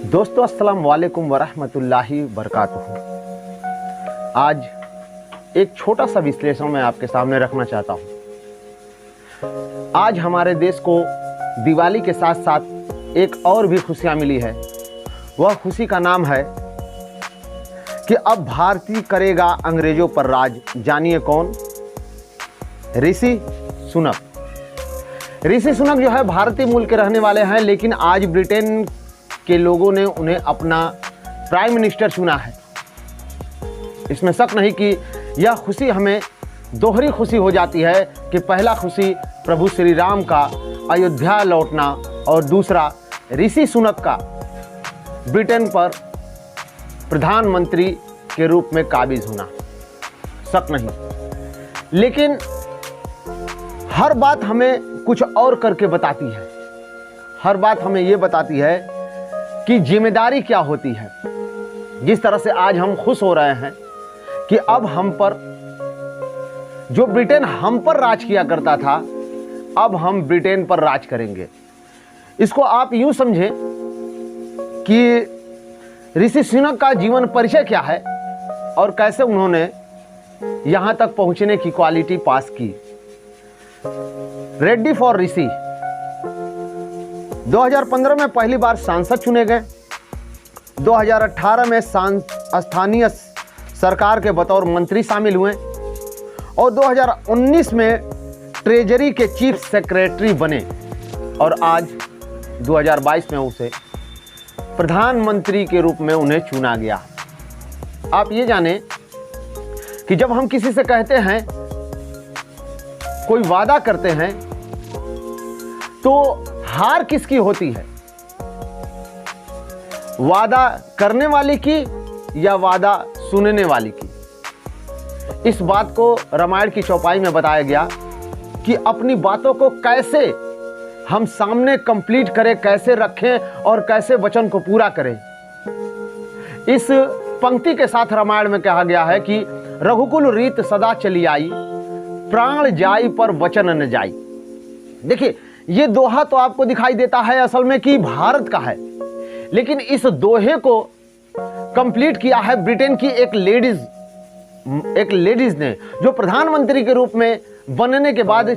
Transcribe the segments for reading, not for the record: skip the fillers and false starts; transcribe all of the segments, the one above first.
दोस्तों अस्सलाम वालेकुम वरहमतुल्लाहि वबरकातुहू। आज एक छोटा सा विश्लेषण मैं आपके सामने रखना चाहता हूँ। आज हमारे देश को दिवाली के साथ साथ एक और भी खुशियाँ मिली है। वह खुशी का नाम है कि अब भारतीय करेगा अंग्रेजों पर राज। जानिए कौन? ऋषि सुनक। ऋषि सुनक जो है भारतीय मूल के रहने वाले हैं, लेकिन आज ब्रिटेन के लोगों ने उन्हें अपना प्राइम मिनिस्टर चुना है। इसमें शक नहीं कि यह खुशी हमें दोहरी खुशी हो जाती है कि पहला खुशी प्रभु श्री राम का अयोध्या लौटना और दूसरा ऋषि सुनक का ब्रिटेन पर प्रधानमंत्री के रूप में काबिज होना। शक नहीं, लेकिन हर बात हमें कुछ और करके बताती है। हर बात हमें यह बताती है कि जिम्मेदारी क्या होती है। जिस तरह से आज हम खुश हो रहे हैं कि अब हम पर, जो ब्रिटेन हम पर राज किया करता था, अब हम ब्रिटेन पर राज करेंगे। इसको आप यूं समझें कि ऋषि सुनक का जीवन परिचय क्या है और कैसे उन्होंने यहां तक पहुंचने की क्वालिटी पास की। रेड्डी फॉर ऋषि 2015 में पहली बार सांसद चुने गए। 2018 में स्थानीय सरकार के बतौर मंत्री शामिल हुए और 2019 में ट्रेजरी के चीफ सेक्रेटरी बने और आज 2022 में उसे प्रधानमंत्री के रूप में उन्हें चुना गया। आप ये जानें कि जब हम किसी से कहते हैं, कोई वादा करते हैं, तो हार किसकी होती है? वादा करने वाले की या वादा सुनने वाले की? इस बात को रामायण की चौपाई में बताया गया कि अपनी बातों को कैसे हम सामने कंप्लीट करें, कैसे रखें और कैसे वचन को पूरा करें। इस पंक्ति के साथ रामायण में कहा गया है कि रघुकुल रीत सदा चली आई, प्राण जाई पर वचन न जाई। देखिए, ये दोहा तो आपको दिखाई देता है असल में कि भारत का है, लेकिन इस दोहे को कंप्लीट किया है ब्रिटेन की एक लेडीज ने, जो प्रधानमंत्री के रूप में बनने के बाद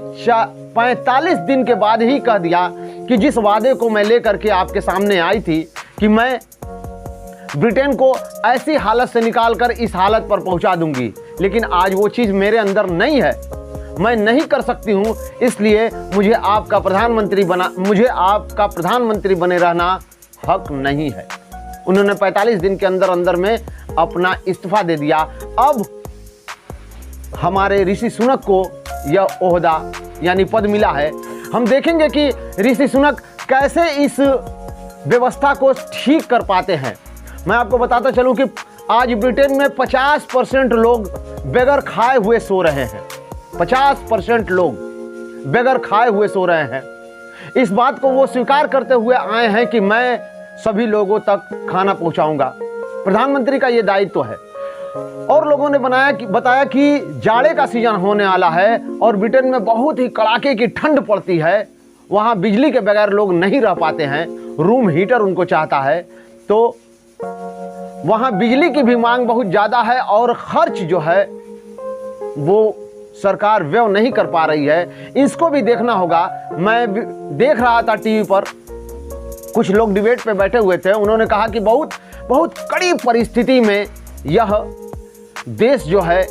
45 दिन के बाद ही कह दिया कि जिस वादे को मैं लेकर के आपके सामने आई थी कि मैं ब्रिटेन को ऐसी हालत से निकालकर इस हालत पर पहुंचा दूंगी, लेकिन आज वो चीज मेरे अंदर नहीं है, मैं नहीं कर सकती हूं, इसलिए मुझे आपका प्रधानमंत्री बने रहना हक नहीं है। उन्होंने 45 दिन के अंदर में अपना इस्तीफा दे दिया। अब हमारे ऋषि सुनक को यह ओहदा यानी पद मिला है। हम देखेंगे कि ऋषि सुनक कैसे इस व्यवस्था को ठीक कर पाते हैं। मैं आपको बताता चलूं कि आज ब्रिटेन में 50% लोग बगैर खाए हुए सो रहे हैं। 50% लोग बगैर खाए हुए सो रहे हैं। इस बात को वो स्वीकार करते हुए आए हैं कि मैं सभी लोगों तक खाना पहुंचाऊंगा। प्रधानमंत्री का ये दायित्व है। और लोगों ने बताया कि जाड़े का सीजन होने वाला है और ब्रिटेन में बहुत ही कड़ाके की ठंड पड़ती है। वहां बिजली के बगैर लोग नहीं रह पाते हैं, रूम हीटर उनको चाहता है, तो वहां बिजली की भी मांग बहुत ज्यादा है और खर्च जो है वो सरकार व्यय नहीं कर पा रही है। इसको भी देखना होगा। मैं देख रहा था टीवी पर, कुछ लोग डिबेट पे बैठे हुए थे, उन्होंने कहा कि बहुत बहुत कड़ी परिस्थिति में यह देश जो है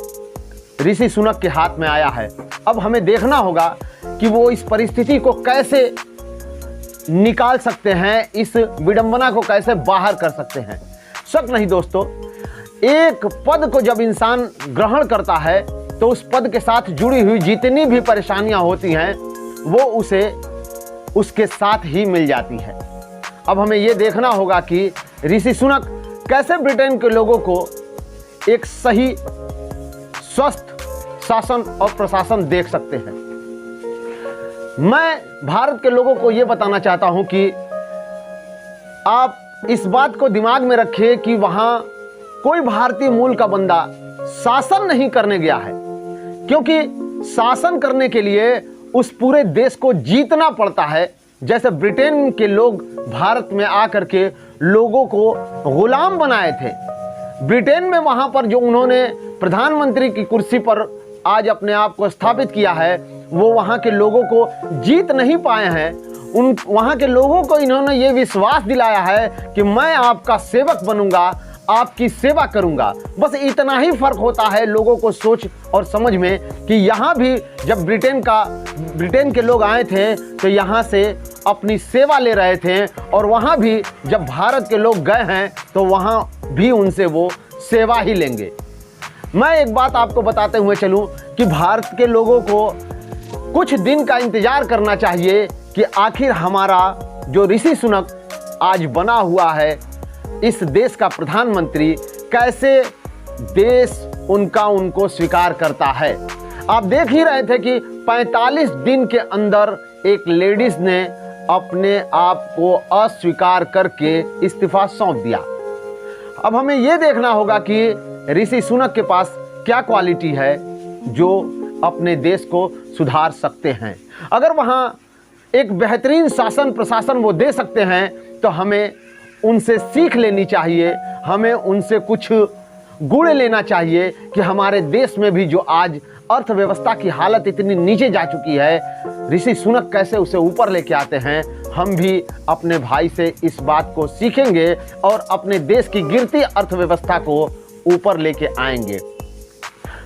ऋषि सुनक के हाथ में आया है। अब हमें देखना होगा कि वो इस परिस्थिति को कैसे निकाल सकते हैं, इस विडंबना को कैसे बाहर कर सकते हैं। शक नहीं दोस्तों, एक पद को जब इंसान ग्रहण करता है तो उस पद के साथ जुड़ी हुई जितनी भी परेशानियां होती हैं वो उसे उसके साथ ही मिल जाती है। अब हमें यह देखना होगा कि ऋषि सुनक कैसे ब्रिटेन के लोगों को एक सही स्वस्थ शासन और प्रशासन देख सकते हैं। मैं भारत के लोगों को यह बताना चाहता हूं कि आप इस बात को दिमाग में रखिए कि वहां कोई भारतीय मूल का बंदा शासन नहीं करने गया है, क्योंकि शासन करने के लिए उस पूरे देश को जीतना पड़ता है। जैसे ब्रिटेन के लोग भारत में आकर के लोगों को गुलाम बनाए थे। ब्रिटेन में वहाँ पर जो उन्होंने प्रधानमंत्री की कुर्सी पर आज अपने आप को स्थापित किया है, वो वहाँ के लोगों को जीत नहीं पाए हैं। उन वहाँ के लोगों को इन्होंने ये विश्वास दिलाया है कि मैं आपका सेवक बनूंगा, आपकी सेवा करूंगा। बस इतना ही फर्क होता है लोगों को सोच और समझ में कि यहाँ भी जब ब्रिटेन के लोग आए थे तो यहाँ से अपनी सेवा ले रहे थे, और वहाँ भी जब भारत के लोग गए हैं तो वहाँ भी उनसे वो सेवा ही लेंगे। मैं एक बात आपको बताते हुए चलूं कि भारत के लोगों को कुछ दिन का इंतजार करना चाहिए कि आखिर हमारा जो ऋषि सुनक आज बना हुआ है इस देश का प्रधानमंत्री, कैसे देश उनको स्वीकार करता है। आप देख ही रहे थे कि 45 दिन के अंदर एक लेडीज ने अपने आप को अस्वीकार करके इस्तीफा सौंप दिया। अब हमें यह देखना होगा कि ऋषि सुनक के पास क्या क्वालिटी है जो अपने देश को सुधार सकते हैं। अगर वहाँ एक बेहतरीन शासन प्रशासन वो दे सकते हैं तो हमें उनसे सीख लेनी चाहिए, हमें उनसे कुछ गुण लेना चाहिए कि हमारे देश में भी जो आज अर्थव्यवस्था की हालत इतनी नीचे जा चुकी है, ऋषि सुनक कैसे उसे ऊपर लेके आते हैं। हम भी अपने भाई से इस बात को सीखेंगे और अपने देश की गिरती अर्थव्यवस्था को ऊपर लेके आएंगे।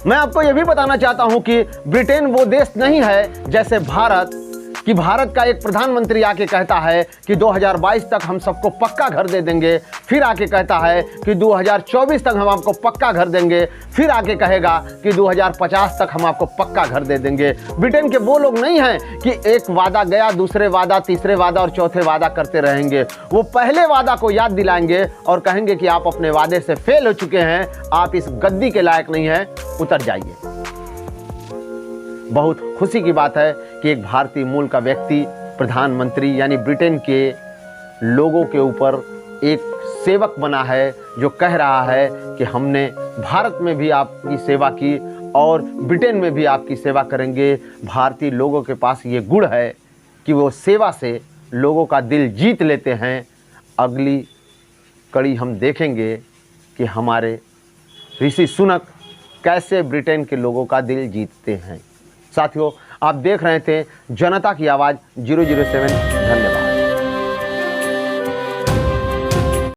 मैं आपको यह भी बताना चाहता हूं कि ब्रिटेन वो देश नहीं है जैसे भारत, कि भारत का एक प्रधानमंत्री आके कहता है कि 2022 तक हम सबको पक्का घर दे देंगे, फिर आके कहता है कि 2024 तक हम आपको पक्का घर देंगे, फिर आके कहेगा कि 2050 तक हम आपको पक्का घर दे देंगे। ब्रिटेन के वो लोग नहीं हैं कि एक वादा गया, दूसरे वादा, तीसरे वादा और चौथे वादा करते रहेंगे। वो पहले वादा को याद दिलाएंगे और कहेंगे कि आप अपने वादे से फेल हो चुके हैं, आप इस गद्दी के लायक नहीं हैं, उतर जाइए। बहुत खुशी की बात है कि एक भारतीय मूल का व्यक्ति प्रधानमंत्री यानी ब्रिटेन के लोगों के ऊपर एक सेवक बना है, जो कह रहा है कि हमने भारत में भी आपकी सेवा की और ब्रिटेन में भी आपकी सेवा करेंगे। भारतीय लोगों के पास ये गुण है कि वो सेवा से लोगों का दिल जीत लेते हैं। अगली कड़ी हम देखेंगे कि हमारे ऋषि सुनक कैसे ब्रिटेन के लोगों का दिल जीतते हैं। साथियों, आप देख रहे थे जनता की आवाज़ 007। धन्यवाद।